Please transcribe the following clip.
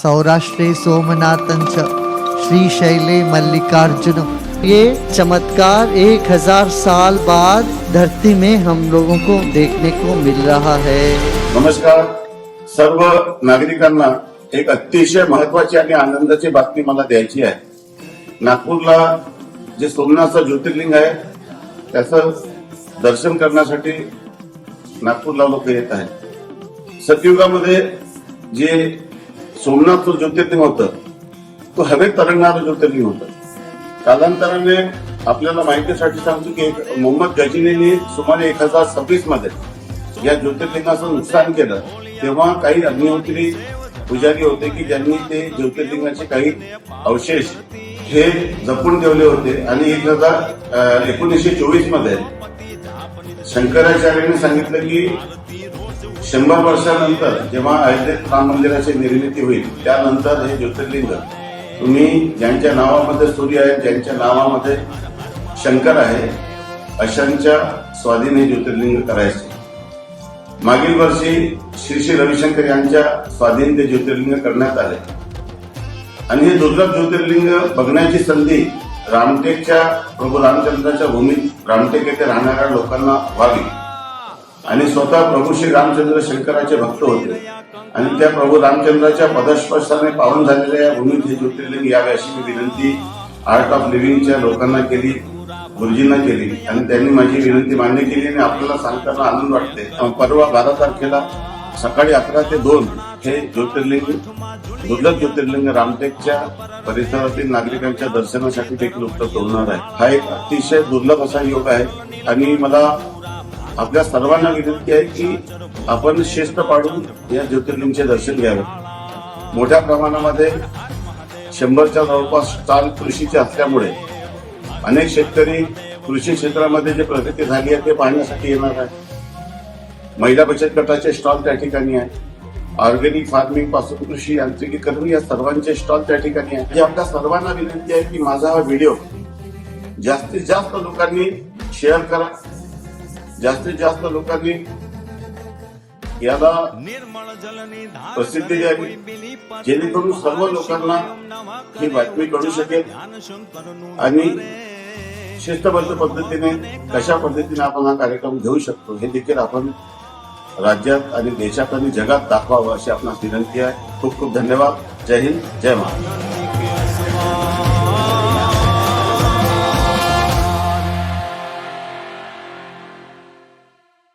सौराष्ट्रे सोमनाथंच श्रीशैले मल्लिकार्जुन। ये चमत्कार 1000 साल बाद धरती में हम लोगों को देखने को मिल रहा है। नमस्कार सर्व नागरिकांना, एक अतिशय महत्वाची आणि आनंदाची बातमी मला द्यायची आहे। नागपूरला जे सोमनाथचं ज्योतिर्लिंग आहे त्याचं दर्शन करण्यासाठी नागपूरला लोक येत आहेत। सतयुगामध्ये जे सोमनाथचं ज्योतिर्लिंग होतं तो हवेत तरंगणारं ज्योतिर्लिंग होतं। कालांतराने आपल्याला माहितीसाठी सांगतो की मोहम्मद गजनीने सुमारे 1026 मध्ये या ज्योतिर्लिंगाचं नुकसान केलं। तेव्हा काही अग्निहोत्री पुजारी होते की ज्यांनी ते ज्योतिर्लिंगाचे काही अवशेष हे जपून ठेवले होते आणि 1924 मध्ये शंकराचार्यांनी सांगितलं की 100 वर्षानंतर जेव्हा अयोध्येत राम मंदिराची निर्मिती होईल त्यानंतर हे ज्योतिर्लिंग तुम्ही ज्यांच्या नावामध्ये सूर्य आहे, ज्यांच्या नावामध्ये शंकर आहे, अशांच्या स्वाधीन ज्योतिर्लिंग करायचे। मागील वर्षी श्री रविशंकर यांच्या स्वाधीन ते ज्योतिर्लिंग करण्यात आले आणि हे दुर्लभ ज्योतिर्लिंग बघण्याची संधी रामटेकच्या प्रभू रामचंद्राच्या भूमीत रामटेक येथे राहणाऱ्या लोकांना व्हावी आणि स्वतः प्रभू श्री रामचंद्र शंकराचे भक्त होते आणि त्या प्रभू रामचंद्राच्या पदस्पर्शाने पावन झालेल्या या भूमीत हे ज्योतिर्लिंग यावे अशी मी विनंती आर्ट ऑफ लिव्हिंगच्या लोकांना केली, गुरुजींना केली आणि त्यांनी माझी विनंती मान्य केली आणि आपल्याला सांगताना आनंद वाटते। परवा 12 तारखेला सकाळी 11 ते 2 हे ज्योतिर्लिंग दुर्लभ ज्योतिर्लिंग रामटेकच्या परिसरातील नागरिकांच्या दर्शनासाठी देखील उपलब्ध होणार आहे। हा एक अतिशय दुर्लभ असा योग आहे आणि मला आपल्या सर्वांना विनंती आहे की आपण शिस्त पाडून या ज्योतिर्लिंगचे दर्शन घ्यावे। मोठ्या प्रमाणामध्ये 100च्या जवळपास स्टॉल कृषीचे असल्यामुळे अनेक शेतकरी कृषी क्षेत्रामध्ये जे प्रगती झाली आहे ते पाहण्यासाठी येणार आहे। महिला बचत गटाचे स्टॉल त्या ठिकाणी आहे, ऑर्गॅनिक फार्मिंग पासून कृषी यांत्रिकीकरण या सर्वांचे स्टॉल त्या ठिकाणी आहे। म्हणजे आपल्या सर्वांना विनंती आहे की माझा हा व्हिडिओ जास्तीत जास्त लोकांनी शेअर करा, जास्तीत जास्त लोकांनी याला प्रसिद्धी द्यावी जेणेकरून सर्व लोकांना ही बातमी कळू शकेल आणि शिस्तबद्ध पद्धतीने कशा पद्धतीने आपण हा कार्यक्रम घेऊ शकतो हे देखील आपण राज्यात आणि देशात आणि जगात दाखवावं अशी आपणास विनंती आहे। खूप खूप धन्यवाद। जय हिंद, जय महाराष्ट्र।